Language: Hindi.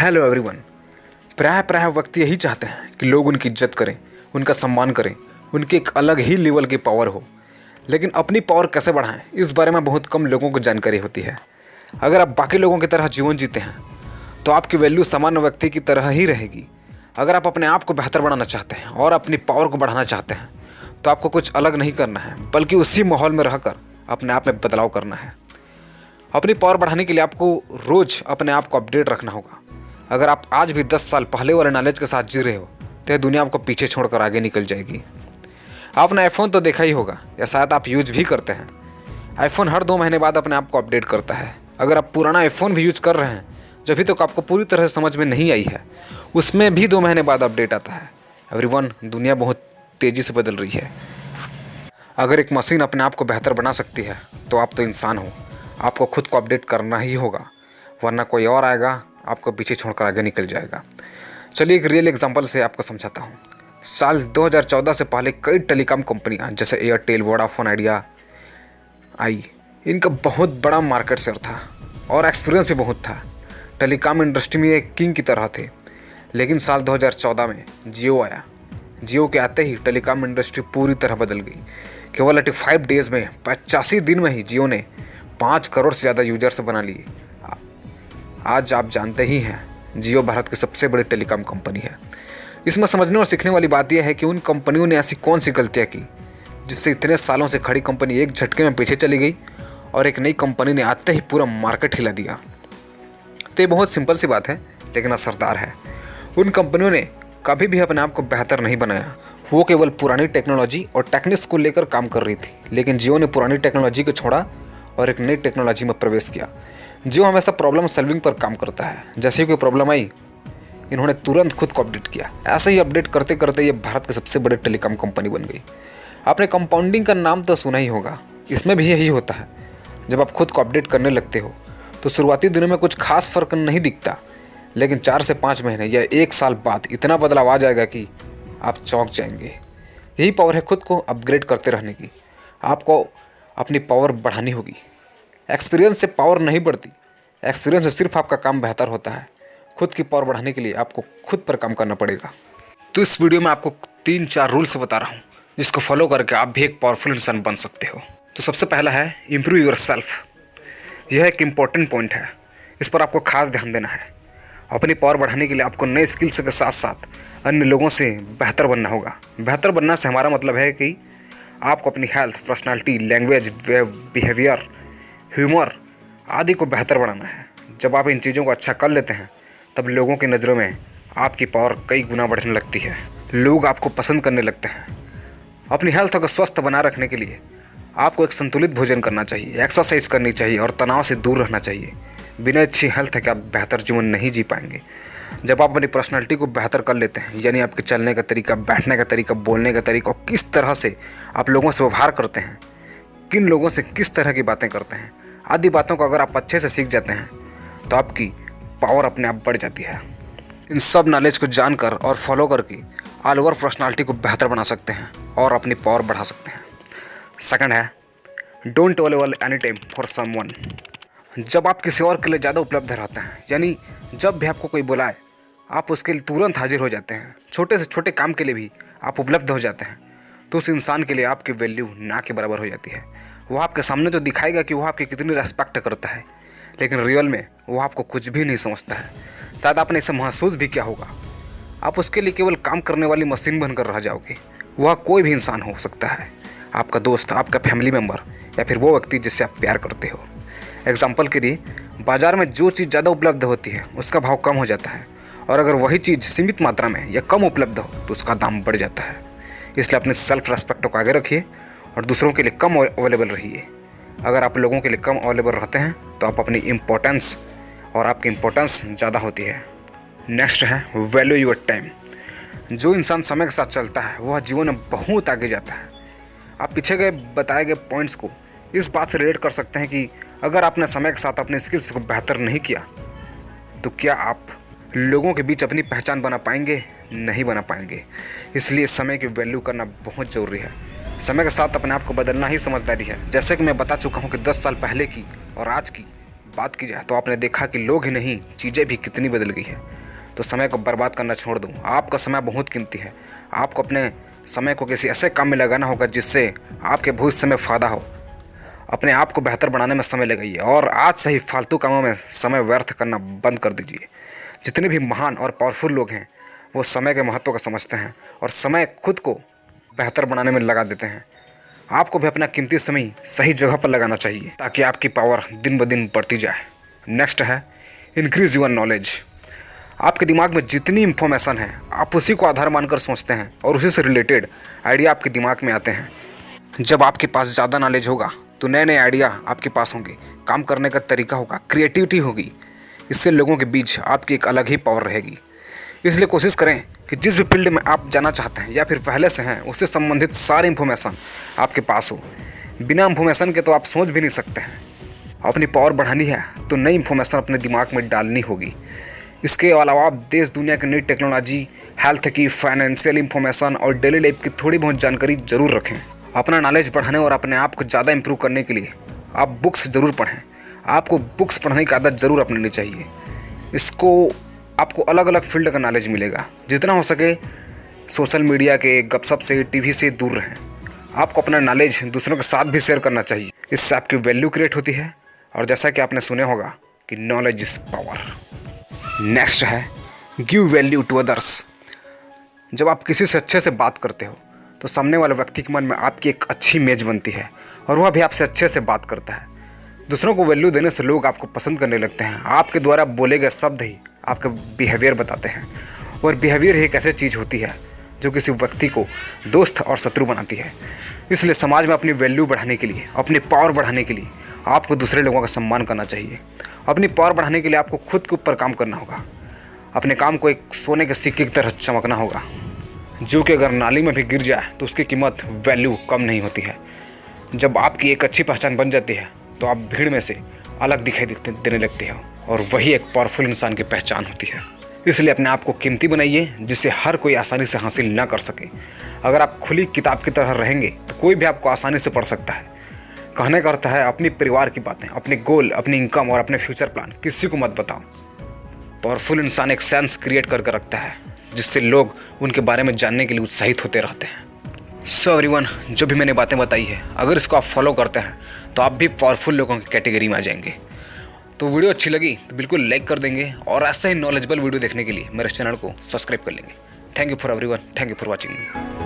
Hello everyone. प्राय व्यक्ति यही चाहते हैं कि लोग उनकी इज्जत करें, उनका सम्मान करें, उनकी एक अलग ही लेवल की पावर हो। लेकिन अपनी पावर कैसे बढ़ाएं, इस बारे में बहुत कम लोगों को जानकारी होती है। अगर आप बाकी लोगों की तरह जीवन जीते हैं तो आपकी वैल्यू सामान्य व्यक्ति की तरह ही रहेगी। अगर आप अपने आप को बेहतर बनाना चाहते हैं और अपनी पावर को बढ़ाना चाहते हैं तो आपको कुछ अलग नहीं करना है, बल्कि उसी माहौल में रहकर अपने आप में बदलाव करना है। अपनी पावर बढ़ाने के लिए आपको रोज़ अपने आप को अपडेट रखना होगा। अगर आप आज भी 10 साल पहले वाले नॉलेज के साथ जी रहे हो तो यह दुनिया आपको पीछे छोड़कर आगे निकल जाएगी। आपने आईफोन तो देखा ही होगा, या शायद आप यूज भी करते हैं। आईफोन हर 2 महीने बाद अपने आप को अपडेट करता है। अगर आप पुराना आईफोन भी यूज कर रहे हैं जो अभी तक आपको पूरी तरह से समझ में नहीं आई है, उसमें भी 2 महीने बाद अपडेट आता है। एवरीवन, दुनिया बहुत तेज़ी से बदल रही है। अगर एक मशीन अपने आप को बेहतर बना सकती है तो आप तो इंसान हो, आपको खुद को अपडेट करना ही होगा, वरना कोई और आएगा आपको पीछे छोड़कर आगे निकल जाएगा। चलिए एक रियल एग्जांपल से आपको समझाता हूँ। साल 2014 से पहले कई टेलीकॉम कंपनियाँ जैसे एयरटेल, वोडाफोन आइडिया आई। इनका बहुत बड़ा मार्केट शेयर था और एक्सपीरियंस भी बहुत था। टेलीकॉम इंडस्ट्री में एक किंग की तरह थे। लेकिन साल 2014 में जियो आया। जियो के आते ही टेलीकॉम इंडस्ट्री पूरी तरह बदल गई। केवल 85 डेज़ में, 85 दिन में ही जियो ने 5 करोड़ से ज़्यादा यूजर्स बना लिए। आज आप जानते ही हैं जियो भारत की सबसे बड़ी टेलीकॉम कंपनी है। इसमें समझने और सीखने वाली बात यह है कि उन कंपनियों ने ऐसी कौन सी गलतियां की जिससे इतने सालों से खड़ी कंपनी एक झटके में पीछे चली गई और एक नई कंपनी ने आते ही पूरा मार्केट हिला दिया। तो ये बहुत सिंपल सी बात है लेकिन असरदार है। उन कंपनियों ने कभी भी अपने आप को बेहतर नहीं बनाया। वो केवल पुरानी टेक्नोलॉजी और टेक्निक्स को लेकर काम कर रही थी। लेकिन जियो ने पुरानी टेक्नोलॉजी को छोड़ा और एक नई टेक्नोलॉजी में प्रवेश किया। जियो हमेशा प्रॉब्लम सॉल्विंग पर काम करता है। जैसे ही कोई प्रॉब्लम आई, इन्होंने तुरंत खुद को अपडेट किया। ऐसे ही अपडेट करते करते ये भारत की सबसे बड़ी टेलीकॉम कंपनी बन गई। आपने कंपाउंडिंग का नाम तो सुना ही होगा। इसमें भी यही होता है। जब आप खुद को अपडेट करने लगते हो तो शुरुआती दिनों में कुछ खास फर्क नहीं दिखता, लेकिन 4 से 5 महीने या 1 साल बाद इतना बदलाव आ जाएगा कि आप चौंक जाएंगे। यही पावर है खुद को अपग्रेड करते रहने की। आपको अपनी पावर बढ़ानी होगी। एक्सपीरियंस से पावर नहीं बढ़ती, एक्सपीरियंस से सिर्फ आपका काम बेहतर होता है। खुद की पावर बढ़ाने के लिए आपको खुद पर काम करना पड़ेगा। तो इस वीडियो में आपको 3-4 रूल्स बता रहा हूँ जिसको फॉलो करके आप भी एक पावरफुल इंसान बन सकते हो। तो सबसे पहला है इम्प्रूव योर सेल्फ। यह एक इम्पॉर्टेंट पॉइंट है, इस पर आपको खास ध्यान देना है। अपनी पावर बढ़ाने के लिए आपको नए स्किल्स के साथ साथ अन्य लोगों से बेहतर बनना होगा। बेहतर बनना से हमारा मतलब है कि आपको अपनी health, personality, language, behaviour, humour आदि को बेहतर बनाना है। जब आप इन चीज़ों को अच्छा कर लेते हैं तब लोगों की नज़रों में आपकी पावर कई गुना बढ़ने लगती है। लोग आपको पसंद करने लगते हैं। अपनी हेल्थ को स्वस्थ बनाए रखने के लिए आपको एक संतुलित भोजन करना चाहिए, एक्सरसाइज करनी चाहिए और तनाव से दूर रहना चाहिए। बिना अच्छी हेल्थ के आप बेहतर जीवन नहीं जी पाएंगे। जब आप अपनी पर्सनालिटी को बेहतर कर लेते हैं, यानी आपके चलने का तरीका, बैठने का तरीका, बोलने का तरीका और किस तरह से आप लोगों से व्यवहार करते हैं, किन लोगों से किस तरह की बातें करते हैं, आदि बातों को अगर आप अच्छे से सीख जाते हैं तो आपकी पावर अपने आप बढ़ जाती है। इन सब नॉलेज को जानकर और फॉलो करके ऑल ओवर पर्सनालिटी को बेहतर बना सकते हैं और अपनी पावर बढ़ा सकते हैं। सेकंड है don't available any time for someone. जब आप किसी और के लिए ज़्यादा उपलब्ध रहते हैं, यानी जब भी आपको कोई बुलाए आप उसके लिए तुरंत हाजिर हो जाते हैं, छोटे से छोटे काम के लिए भी आप उपलब्ध हो जाते हैं, तो उस इंसान के लिए आपकी वैल्यू ना के बराबर हो जाती है। वो आपके सामने तो दिखाएगा कि वो आपकी कितनी रेस्पेक्ट करता है, लेकिन रियल में वो आपको कुछ भी नहीं समझता है। शायद आपने इसे महसूस भी किया होगा। आप उसके लिए केवल काम करने वाली मशीन बनकर रह जाओगे। वह कोई भी इंसान हो सकता है, आपका दोस्त, आपका फैमिली मेम्बर या फिर वो व्यक्ति जिससे आप प्यार करते हो। एग्जाम्पल के लिए, बाज़ार में जो चीज़ ज़्यादा उपलब्ध होती है उसका भाव कम हो जाता है, और अगर वही चीज़ सीमित मात्रा में या कम उपलब्ध हो तो उसका दाम बढ़ जाता है। इसलिए अपने सेल्फ रेस्पेक्ट को आगे रखिए और दूसरों के लिए कम अवेलेबल रहिए। अगर आप लोगों के लिए कम अवेलेबल रहते हैं तो आप अपनी इम्पोर्टेंस और आपकी इम्पोर्टेंस ज़्यादा होती है। नेक्स्ट है वैल्यू योर टाइम। जो इंसान समय के साथ चलता है वह जीवन में बहुत आगे जाता है। आप पीछे गए बताए गए पॉइंट्स को इस बात से रिलेट कर सकते हैं कि अगर आपने समय के साथ अपने स्किल्स को बेहतर नहीं किया तो क्या आप लोगों के बीच अपनी पहचान बना पाएंगे? नहीं बना पाएंगे। इसलिए समय की वैल्यू करना बहुत ज़रूरी है। समय के साथ अपने आप को बदलना ही समझदारी है। जैसे कि मैं बता चुका हूँ कि 10 साल पहले की और आज की बात की जाए तो आपने देखा कि लोग ही नहीं चीज़ें भी कितनी बदल गई है। तो समय को बर्बाद करना छोड़ दूँ। आपका समय बहुत कीमती है। आपको अपने समय को किसी ऐसे काम में लगाना होगा जिससे आपके भविष्य में फ़ायदा हो। अपने आप को बेहतर बनाने में समय लगाइए और आज से ही फालतू कामों में समय व्यर्थ करना बंद कर दीजिए। जितने भी महान और पावरफुल लोग हैं वो समय के महत्व को समझते हैं और समय खुद को बेहतर बनाने में लगा देते हैं। आपको भी अपना कीमती समय सही जगह पर लगाना चाहिए ताकि आपकी पावर दिन ब दिन बढ़ती जाए। नेक्स्ट है इंक्रीज़ योर नॉलेज। आपके दिमाग में जितनी इन्फॉर्मेशन है आप उसी को आधार मानकर सोचते हैं और उसी से रिलेटेड आइडिया आपके दिमाग में आते हैं। जब आपके पास ज़्यादा नॉलेज होगा तो नए नए आइडिया आपके पास होंगे, काम करने का तरीका होगा, क्रिएटिविटी होगी। इससे लोगों के बीच आपकी एक अलग ही पावर रहेगी। इसलिए कोशिश करें कि जिस भी फील्ड में आप जाना चाहते हैं या फिर पहले से हैं उससे संबंधित सारी इन्फॉर्मेशन आपके पास हो। बिना इन्फॉर्मेशन के तो आप सोच भी नहीं सकते हैं। अपनी पावर बढ़ानी है तो नई इन्फॉर्मेशन अपने दिमाग में डालनी होगी। इसके अलावा आप देश दुनिया की नई टेक्नोलॉजी, हेल्थ की, फाइनेंशियल इन्फॉर्मेशन और डेली लाइफ की थोड़ी बहुत जानकारी ज़रूर रखें। अपना नॉलेज बढ़ाने और अपने आप को ज़्यादा इंप्रूव करने के लिए आप बुक्स ज़रूर पढ़ें। आपको बुक्स पढ़ने की आदत ज़रूर अपनानी चाहिए। इसको आपको अलग अलग फील्ड का नॉलेज मिलेगा। जितना हो सके सोशल मीडिया के गपशप से, टीवी से दूर रहें। आपको अपना नॉलेज दूसरों के साथ भी शेयर करना चाहिए। इससे आपकी वैल्यू क्रिएट होती है और जैसा कि आपने सुना होगा कि नॉलेज इज़ पावर। नेक्स्ट है गिव वैल्यू टू अदर्स। जब आप किसी से अच्छे से बात करते हो तो सामने वाले व्यक्ति के मन में आपकी एक अच्छी इमेज बनती है और वह भी आपसे अच्छे से बात करता है। दूसरों को वैल्यू देने से लोग आपको पसंद करने लगते हैं। आपके द्वारा बोले गए शब्द ही आपका बिहेवियर बताते हैं और बिहेवियर ही एक ऐसी चीज़ होती है जो किसी व्यक्ति को दोस्त और शत्रु बनाती है। इसलिए समाज में अपनी वैल्यू बढ़ाने के लिए, अपनी पावर बढ़ाने के लिए आपको दूसरे लोगों का सम्मान करना चाहिए। अपनी पावर बढ़ाने के लिए आपको खुद के ऊपर काम करना होगा। अपने काम को एक सोने के सिक्के की तरह चमकना होगा जो कि अगर नाली में भी गिर जाए तो उसकी कीमत, वैल्यू कम नहीं होती है। जब आपकी एक अच्छी पहचान बन जाती है तो आप भीड़ में से अलग दिखाई देने लगते हो और वही एक पावरफुल इंसान की पहचान होती है। इसलिए अपने आप को कीमती बनाइए जिससे हर कोई आसानी से हासिल ना कर सके। अगर आप खुली किताब की तरह रहेंगे तो कोई भी आपको आसानी से पढ़ सकता है। कहने का अर्थ है अपने परिवार की बातें, अपने गोल, अपनी इनकम और अपने फ्यूचर प्लान किसी को मत बताओ। पावरफुल इंसान एक सेंस क्रिएट करके रखता है जिससे लोग उनके बारे में जानने के लिए उत्साहित होते रहते हैं। सो एवरीवन, जो भी मैंने बातें बताई है अगर इसको आप फॉलो करते हैं तो आप भी पावरफुल लोगों की कैटेगरी में आ जाएंगे। तो वीडियो अच्छी लगी तो बिल्कुल लाइक कर देंगे और ऐसे ही नॉलेजेबल वीडियो देखने के लिए मेरे चैनल को सब्सक्राइब कर लेंगे। Thank you for everyone, thank you for watching me.